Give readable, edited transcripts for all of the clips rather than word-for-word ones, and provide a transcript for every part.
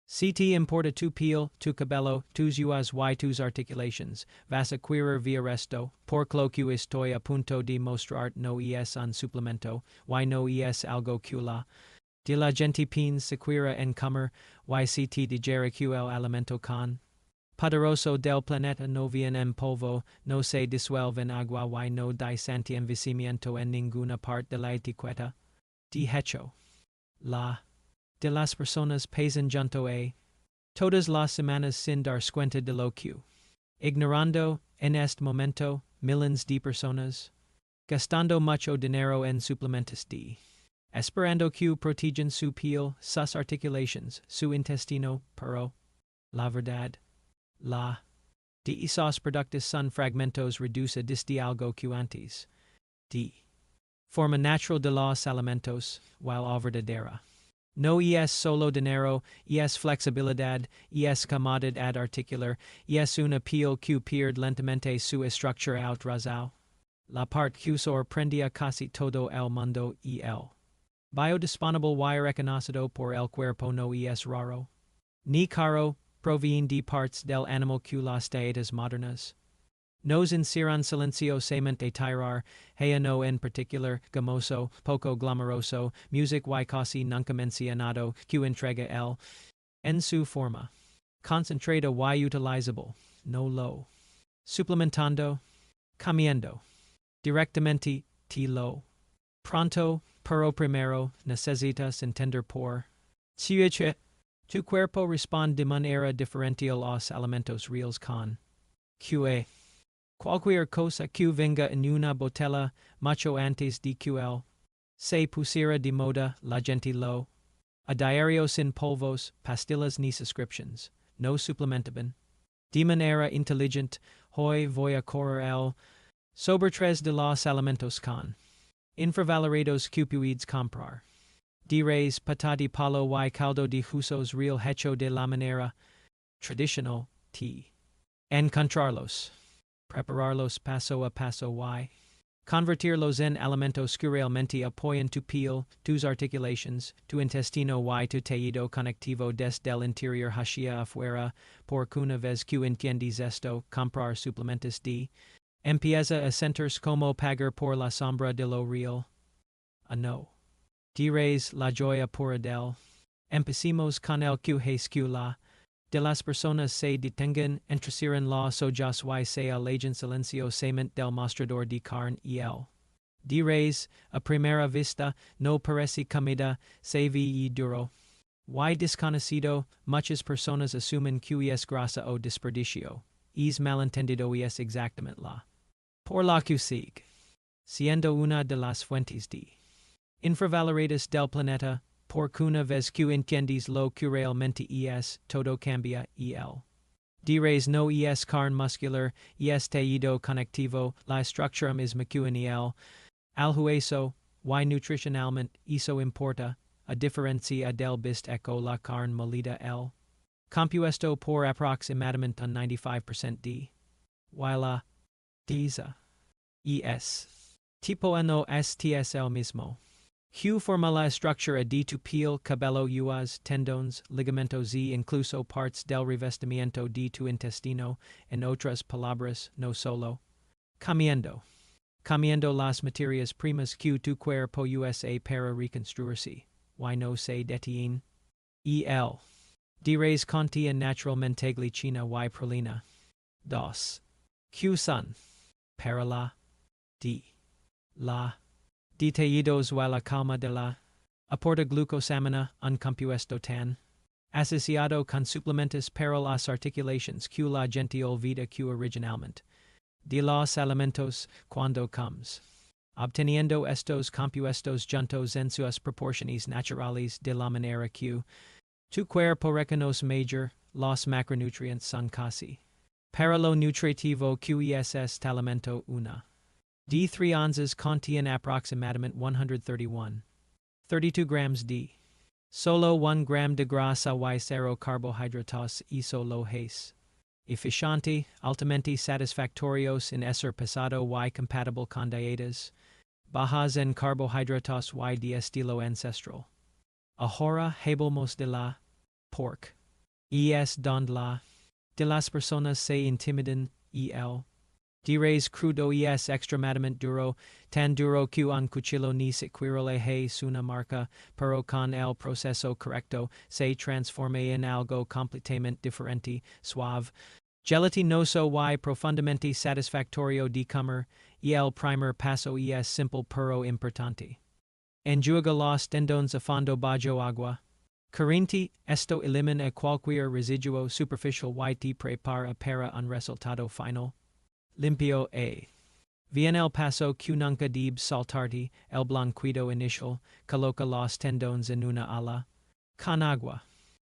CT importa tu piel, tu cabello, tus uas y tus articulations, vas a querer via resto, por lo que estoy a punto de mostrar no es un suplemento, y no es algo que de la gente pins sequira en comer, y CT digere el alimento con. Poderoso del planeta no viene en polvo, no se disuelve en agua y no da envejecimiento en ninguna parte de la etiqueta. De hecho, la de las personas pesan junto a todas las semanas sin dar cuenta de lo que ignorando en este momento miles de personas gastando mucho dinero en suplementos de esperando que protegen su piel, sus articulations, su intestino, pero la verdad, la de esos productos son fragmentos reducidos de algo que antes de forma natural de los alimentos, while verdadera. No es solo dinero, es flexibilidad, es comodidad articular, es una piel que pierde lentamente su estructura outrazao. La parte que sorprendía casi todo el mundo y el biodisponible y reconocido por el cuerpo no es raro, ni caro, proviene de partes del animal que las dietas modernas nos encierran silenciosamente a tirar, no en particular, gamoso, poco glamoroso, music y casi nunca mencionado, que entrega en su forma concentrada y utilizable, no lo suplementando, comiendo directamente, te lo pronto, pero primero, necesitas entender por tu cuerpo responde de manera diferente a los alimentos reales con QA. Cualquier cosa que venga en una botella mucho antes de que se pusiera de moda, la gente lo a diario sin polvos, pastillas ni suscriptions, no suplementaban. De manera inteligente, hoy voy a correr el sobre tres de los alimentos con infravalorados que puedes comprar. De reis patati palo y caldo de huesos real hecho de la manera tradicional, t. Encontrarlos. Prepararlos paso a paso y convertirlos en alimentos que realmente apoyan tu piel, tus articulations, tu intestino y tu tejido conectivo desde el interior hacia afuera, por una vez que entiendes esto, comprar suplementos de empieza a sentirse como pagar por la sombra de lo real. No. Diréis la joya pura del. Empecemos con el que la de las personas se detengan, entrecieran los ojos y se alejen silenciosamente del mostrador de carne y el. Diréis, a primera vista, no parece comida, se ve y duro. Y desconocido, muchas personas asumen que es grasa o desperdicio. Es malentendido y es exactamente la. Por la que sigue. Siendo una de las fuentes de infravaloradas del planeta, por una vez que entiendes lo que realmente es, todo cambia y el. Diréis no es carne muscular, es tejido conectivo, la estructura misma que en el. Al hueso, y nutricionalmente, eso importa, a diferencia del bist eco la carne molida el. Compuesto por aproximadamente un 95% de. Y la diza. Es. Tipo no STS el mismo. Q forma la estructura de tu piel, cabello, uas, tendones, ligamentos y incluso partes del revestimiento de tu intestino, en otras palabras, no solo comiendo las materias primas que tu cuerpo usa para reconstruirse, y no se detienen. El. Diréis contiene naturalmente glicina y prolina. 2. Q son. Para la. D. La. Detallidos y la calma de la. Aporta glucosamina, un compuesto tan. Asociado con suplementos para las articulations que la gente olvida que originalmente. De los alimentos, cuando comes. Obteniendo estos compuestos juntos en sus proporciones naturales de la manera que tu cuerpo reconoce mejor, los macronutrientes son casi. Para lo nutritivo que es este alimento una. D3 onzas contiene aproximadamente 131. 32 grams de. Solo 1 gram de grasa y 0 carbohidratos y solo es. Eficiente, altamente satisfactorios en ser pesado y compatible con dietas. Bajas en carbohidratos y de estilo ancestral. Ahora hablamos de la pork. es donde la de las personas se intimidan el dires crudo es extremadamente duro, tan duro que un cuchillo ni siquiera le es una marca, pero con el proceso correcto se transforma en algo completamente diferente, suave, gelatinoso y profundamente satisfactorio de comer, y el primer paso es simple pero importante. Enjuaga los tendones a fondo bajo agua. Corriente, esto elimina cualquier residuo superficial y te prepara para un resultado final. Limpio a. Bien el paso que nunca debes saltarte, el blanquito inicial, coloca los tendones en una ala. Con agua.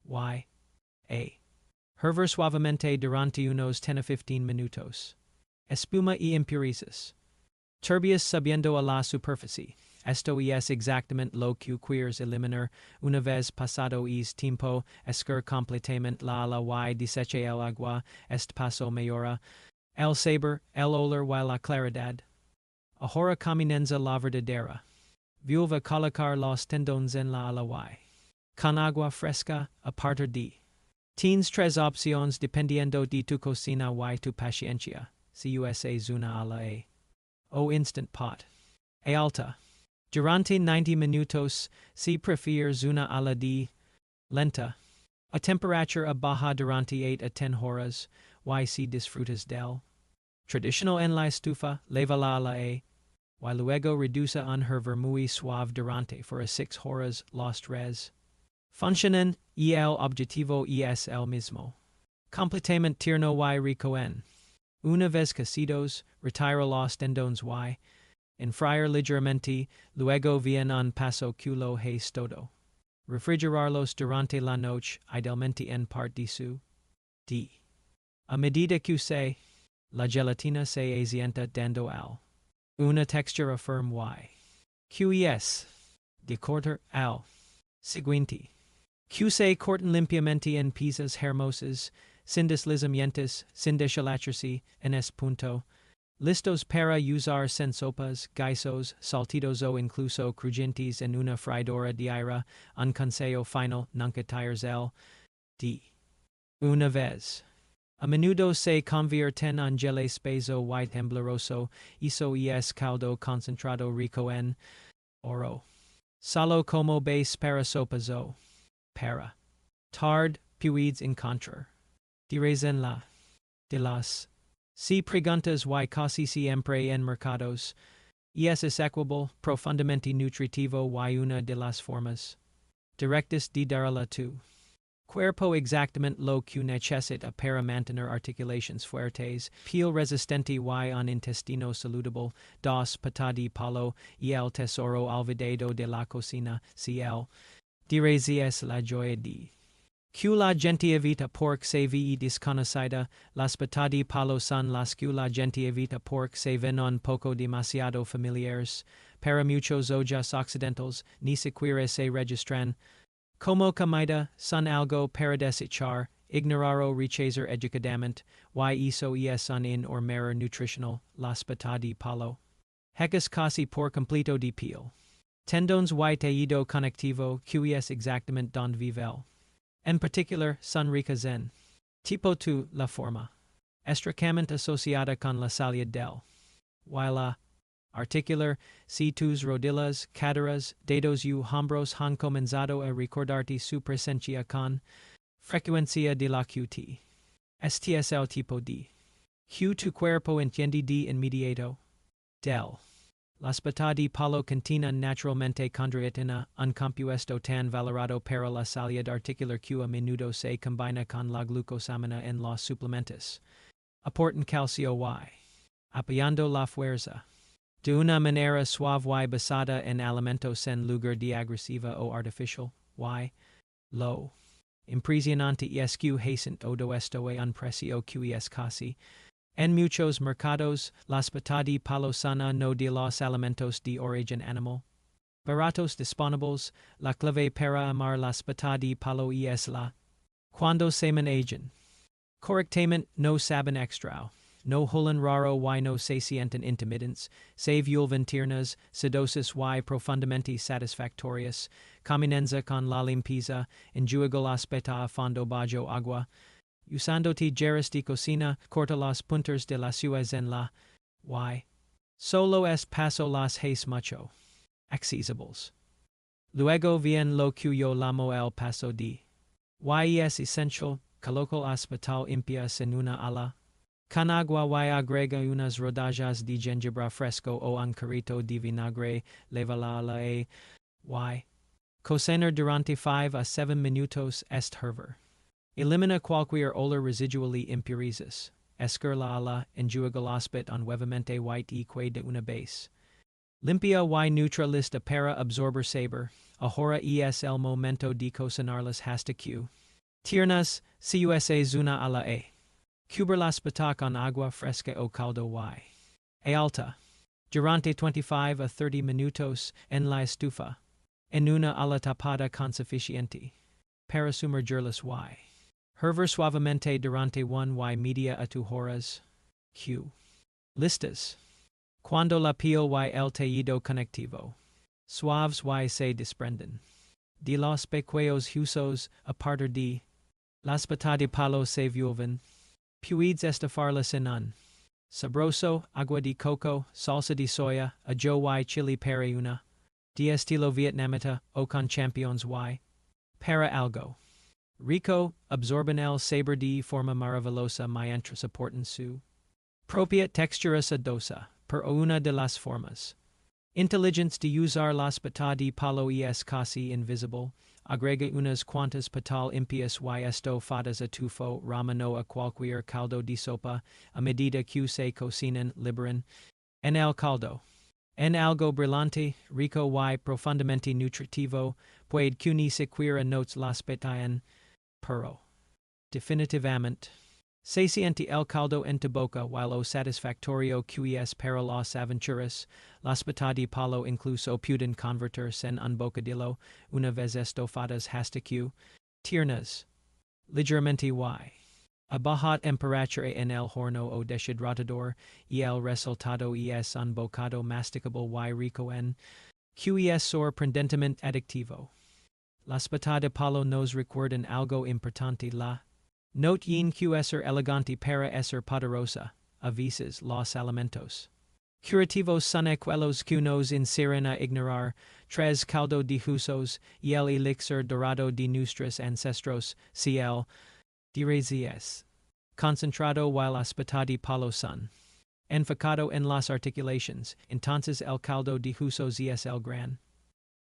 Y. A. Hervir suavemente durante unos 10 a 15 minutos. Espuma y impurezas. Turbias subiendo a la superficie. Esto es exactamente lo que quieres eliminar una vez pasado es tiempo, escurrir completamente la ala y deseche el agua, este paso mejora el sabor, el olor y la claridad. Ahora comienza la verdadera. Vuelve colocar los tendones en la ala y. Con agua fresca, a partir de. Tienes tres opciones dependiendo de tu cocina y tu paciencia. Si usas una ala a. O instant pot. A alta. Durante 90 minutos, si prefieres una ala de lenta. A temperatura baja durante 8 a 10 horas, y si disfrutas del traditional en la estufa, leva la ala a, y luego reduce un hervor muy suave durante for a 6 horas los tres. Funcionan, y el objetivo es el mismo. Completamente tierno y rico en. Una vez cocidos, retira los tendones y enfriar ligeramente, luego bien un paso que lo es todo. Refrigerarlos durante la noche, idealmente en parte de su d. A medida que se, la gelatina se asienta dando al. Una textura firme y. QES. De cortar al. Siguiente. Que se cortan limpiamente en piezas hermosas, sin deslizamientos, sin deshilatarse, en este punto. Listos para usar sin sopas, guisos, saltidos o incluso crujientes en una freidora de aire, un consejo final, nunca tires el d. Una vez. A menudo se convierten en gel espeso y tembloroso, eso es caldo concentrado rico en oro. Solo como base para sopas o para. Tard, puedes encontrar. Dires en la. De las. Si preguntas y casi siempre en mercados, es asequible, profundamente nutritivo y una de las formas directas de darla tu cuerpo exactamente lo que necesita para mantener articulaciones fuertes, piel resistente y un intestino saludable, dos patas de palo y el tesoro olvidado de la cocina, si el dires es la joya de. Que la gente evita porque se ve desconocida, las patas de palo son las que la gente evita porque se ven un poco demasiado familiares, para muchos ojos occidentales, ni siquiera se registran. Como comida, son algo para desechar, ignorar o rechazar educadamente, y eso es un in or mera nutritional, las patas de palo. Hecas casi por completo de piel. Tendones y tejido conectivo, que es exactamente donde vive. En particular, son ricas en tipo 2, la forma, estrechamente asociada con la salud del, y la articular, si tus rodillas, caderas, dedos y hombros han comenzado a recordarte su presencia con frecuencia de la QT. Este es el tipo de que tu cuerpo entiende de inmediato. Del. Las patas de palo contienen naturalmente chondroitina, un compuesto tan valorado para la salud articular que a menudo se combina con la glucosamina en los suplementos. Aportan calcio y apoyando la fuerza. De una manera suave y basada en alimentos en lugar de agresiva o artificial, y lo impresionante es que hacen todo esto a un precio que es casi. En muchos mercados, las patas de palo son uno de los alimentos de origen animal. Baratos disponibles, la clave para amar las patas de palo es la. Cuando se manejan correctamente no saben extra. no hulan raro y no satientan intermittents, save yulvan tiernas, sedosis y profundamente satisfactorious, caminenza con la limpieza, enjuago aspeta a fondo bajo agua, usandoti geras de cocina, corta las puntas de las uas en la y. Solo est paso las hace mucho. Accesibles. Luego bien lo que yo lamo el paso de. Y es essential, coloco hospital impias en una ala. Con agua y agrega unas rodajas de jengibre fresco o un carrito de vinagre, leva la y. Cocinar durante 5 a 7 minutos est hervir. Elimina cualquier olor residually impurezas. Escur la ala, enjuaga hospit on nuevamente white y de una base. Limpia y neutralista para absorber saber, ahora es el momento de cocinarlas hasta que. Tiernas, cusa zuna a la e. Cubrirlas pata con agua fresca o caldo y. Alta. Durante 25 a 30 minutos en la estufa. En una ala tapada con suficiente. Para sumergirlas y. Hervir suavemente durante 1 y media a 2 horas. Q. Listas. Cuando la piel y el tejido conectivo. Suaves y se desprenden. De los pequeños huesos, a partir de. Las patas de palo se vuelven. Puedes estafarlas en un. Sabroso, agua de coco, salsa de soya, ajo y chili para una. De estilo vietnamita, o con champions y. Para algo. Rico, absorben el saber de forma maravillosa mientras soportan su propia textura sedosa, per una de las formas. Intelligence de usar las patas de palo es casi invisible, agrega unas cuantas patal impias y esto fadas a tufo ramano a cualquier caldo de sopa, a medida que se cocinan liberan. En el caldo. En algo brillante, rico y profundamente nutritivo, puede que ni siquiera notes las petayan. Pero. Definitivamente. Saciente el caldo en tu boca while o satisfactorio que para las aventuras, las patas de palo incluso pueden convertirse en un bocadillo, una vez estofadas hasta que. Tiernas. Ligeramente y. A baja temperatura en el horno o deshidratador, y el resultado es un bocado masticable y rico en. Que es sorprendentemente adictivo. Las patas de palo nos recuerdan algo importante la. Note yin que ser elegante para ser poderosa, a veces los alimentos. Curativos son aquellos que nos inspiran a ignorar, tres caldo de huesos, y el elixir dorado de nuestros ancestros, cl. Direzies. Concentrado y las patas de palo son. Enfocado en las articulaciones, entonces el caldo de huesos es el gran.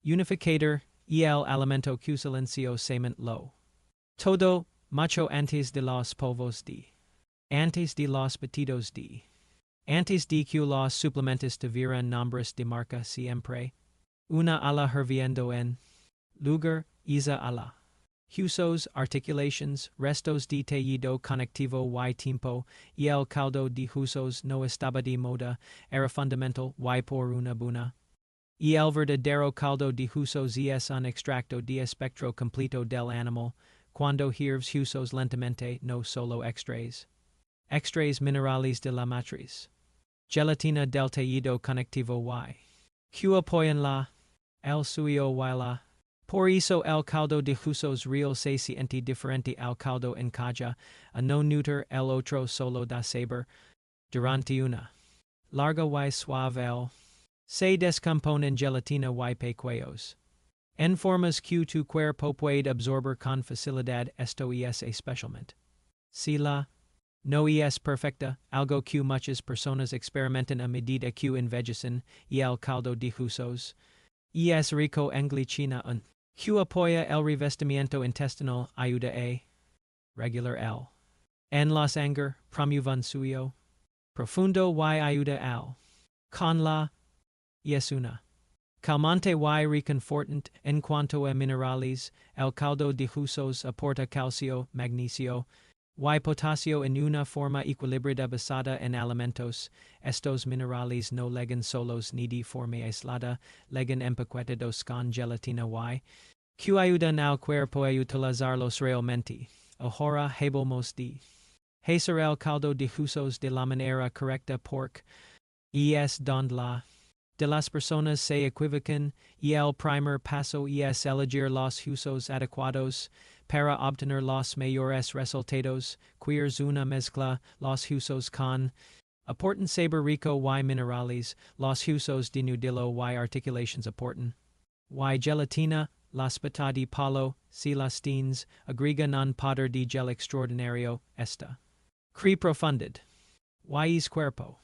Unificator, y el alimento que silenciosamente lo. Todo, mucho antes de los polvos de. Antes de los batidos de. Antes de que los suplementos tuvieran nombres de marca siempre. Una ala hirviendo en. Lugar, isa ala. Huesos, articulations, restos de tejido conectivo y tiempo, y el caldo de huesos no estaba de moda, era fundamental y por una buena. Y el verdadero caldo de huesos es un extracto de espectro completo del animal, cuando hierves huesos lentamente, no solo extraes. Extraes minerales de la matriz. Gelatina del tejido conectivo y. Que apoyan la. El suyo y la. Por eso el caldo de huesos real se siente diferente al caldo en caja, a no neuter el otro solo da saber. Durante una. Larga y suave el. Se descompone en gelatina y pequeños. En formas que tu cuerpo puede absorber con facilidad, esto es especialmente. Si la no es perfecta, algo que muchas personas experimentan a medida que envejecen, y el caldo de huesos. Es rico en glicina que apoya el revestimiento intestinal, ayuda a regular el. En los anger, promueven suyo. Profundo y ayuda al. Con la. Es una. Calmante y reconfortante en cuanto a minerales, el caldo de huesos aporta calcio, magnesio, y potasio en una forma equilibrada basada en alimentos. Estos minerales no legan solos ni de forma aislada, legan empaquetados con gelatina y. Que ayudan al cuerpo a utilizarlos realmente. Ahora hablamos de. Hacer el caldo de huesos de la manera correcta porque es donde la de las personas se equivocan y el primer paso es elegir los huesos adecuados para obtener los mayores resultados. Quieres una mezcla los huesos con aportan sabor rico y minerales, los huesos de nudillo y articulations aportan y gelatina, las patas de palo, si las tienes, agregan un poder de gel extraordinario, este. Cree profundid. Y es cuerpo.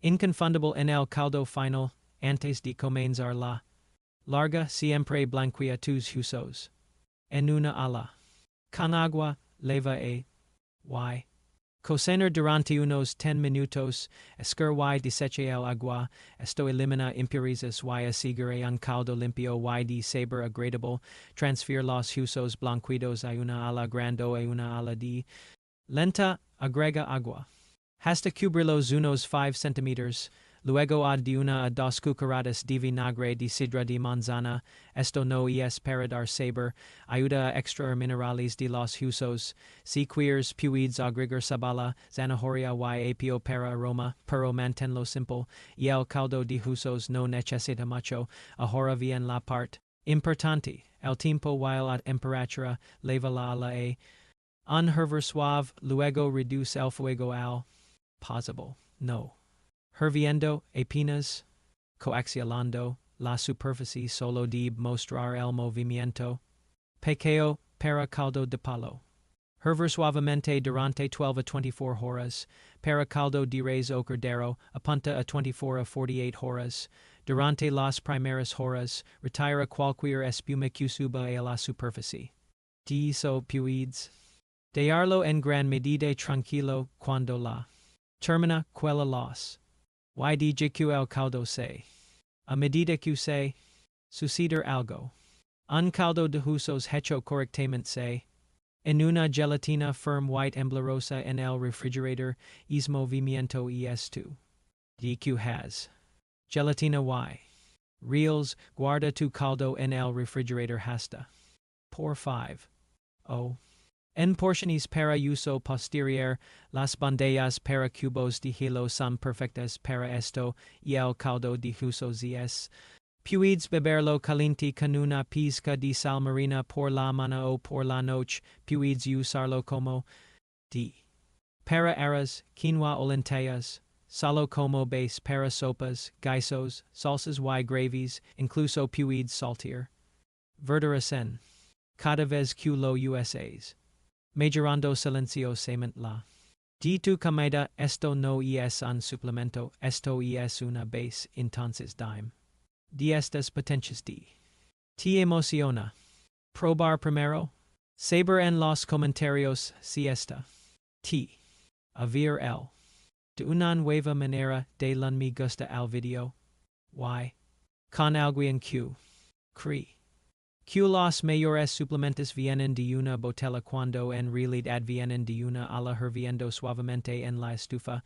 Inconfundible en el caldo final, antes de comenzar la larga siempre blanquea tus huesos. En una ala. Con agua, leva y cocinar durante unos 10 minutos, escurre y desecha el agua, esto elimina impurezas y asegura un caldo limpio y de sabor agradable, transfiere los huesos blanqueados a una ala grande o a una ala de lenta, agrega agua. Hasta cubrirlos unos 5 centímetros, luego add de una a 2 cucharadas de vinagre de sidra de manzana, esto no es para dar sabor, ayuda a extraer minerales de los huesos, si quieres puedes agregar sabala, zanahoria y apio para aroma, pero manténlo simple, y el caldo de huesos no necesita mucho, ahora bien la parte importante, el tiempo while at temperatura, leva la ala a un hervor suave, luego reduce el fuego al possible, no. Hirviendo, apenas, coaxialando, la superficie solo de mostrar el movimiento. Pequeño, para caldo de palo. Hervir suavemente durante 12 a 24 horas, para caldo de res o cordero, apunta a 24 a 48 horas. Durante las primeras horas, retira cualquier espuma que suba a la superficie. De eso puedes dejarlo en gran medida tranquilo cuando la termina cuela los YDGQ el caldo se. A medida que se suceder algo. Un caldo de huesos hecho correctamente se. En una gelatina firm white emblerosa en el refrigerator, es movimiento es2. DQ has. Gelatina y. Reels, guarda tu caldo en el refrigerator hasta. Por 5. O. En porciones para uso posterior, las bandejas para cubos de hielo son perfectas para esto, y el caldo de huesos es. Puedes beberlo caliente con una pizca de sal marina por la mañana o por la noche, puedes usarlo como de para arroz, quinoa o lentejas, solo como base para sopas, guisos, salsas y gravies, incluso puedes saltear verduras en cada vez que lo usas. Majorando silenciosamente la. De tu comida, esto no es un suplemento, esto es una base, entonces dime. De estas potencias de. ¿Te emociona? Probar primero? Saber en los comentarios si esta. T. A ver el. De una nueva manera de la me gusta al video. Y. Con alguien Q. Cree. Que los mayores suplementos vienen de una botella cuando en realidad vienen de una ala hirviendo suavemente en la estufa.